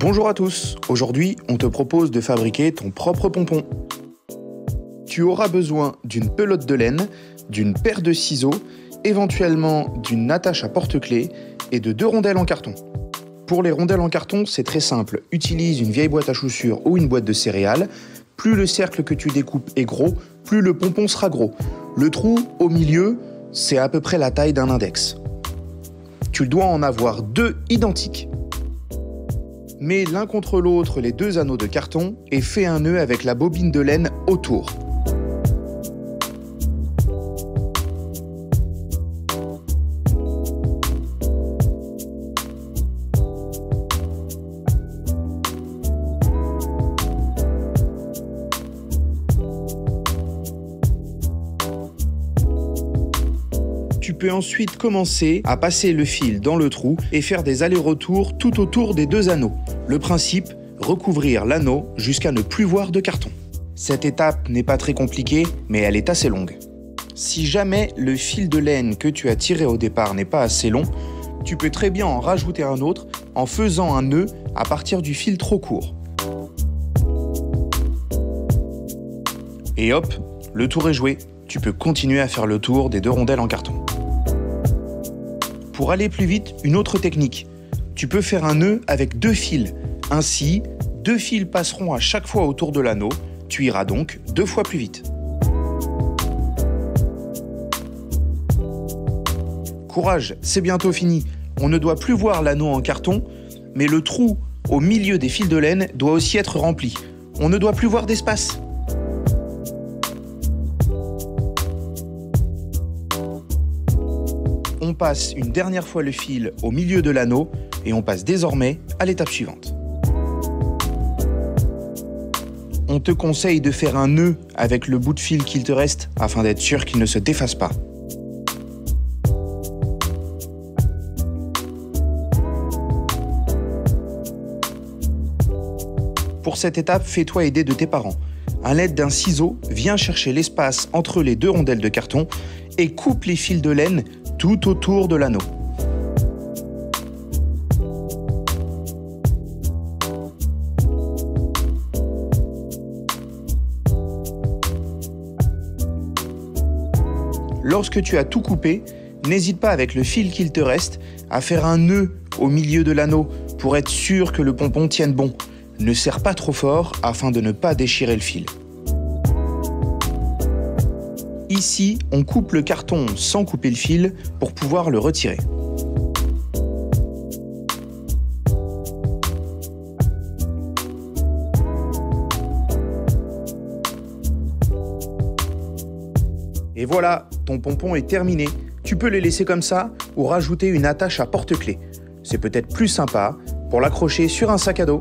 Bonjour à tous, aujourd'hui on te propose de fabriquer ton propre pompon. Tu auras besoin d'une pelote de laine, d'une paire de ciseaux, éventuellement d'une attache à porte-clés et de 2 rondelles en carton. Pour les rondelles en carton, c'est très simple, utilise une vieille boîte à chaussures ou une boîte de céréales. Plus le cercle que tu découpes est gros, plus le pompon sera gros. Le trou au milieu, c'est à peu près la taille d'un index. Tu dois en avoir 2 identiques. Mets l'un contre l'autre les 2 anneaux de carton et fais un nœud avec la bobine de laine autour. Tu peux ensuite commencer à passer le fil dans le trou et faire des allers-retours tout autour des 2 anneaux. Le principe, recouvrir l'anneau jusqu'à ne plus voir de carton. Cette étape n'est pas très compliquée, mais elle est assez longue. Si jamais le fil de laine que tu as tiré au départ n'est pas assez long, tu peux très bien en rajouter un autre en faisant un nœud à partir du fil trop court. Et hop, le tour est joué. Tu peux continuer à faire le tour des 2 rondelles en carton. Pour aller plus vite, une autre technique. Tu peux faire un nœud avec 2 fils. Ainsi, 2 fils passeront à chaque fois autour de l'anneau. Tu iras donc 2 fois plus vite. Courage, c'est bientôt fini. On ne doit plus voir l'anneau en carton, mais le trou au milieu des fils de laine doit aussi être rempli. On ne doit plus voir d'espace. On passe une dernière fois le fil au milieu de l'anneau et on passe désormais à l'étape suivante. On te conseille de faire un nœud avec le bout de fil qu'il te reste afin d'être sûr qu'il ne se défasse pas. Pour cette étape, fais-toi aider de tes parents. À l'aide d'un ciseau, viens chercher l'espace entre les 2 rondelles de carton et coupe les fils de laine tout autour de l'anneau. Lorsque tu as tout coupé, n'hésite pas avec le fil qu'il te reste à faire un nœud au milieu de l'anneau pour être sûr que le pompon tienne bon. Ne serre pas trop fort afin de ne pas déchirer le fil. Ici, on coupe le carton sans couper le fil pour pouvoir le retirer. Et voilà, ton pompon est terminé. Tu peux le laisser comme ça ou rajouter une attache à porte-clés. C'est peut-être plus sympa pour l'accrocher sur un sac à dos.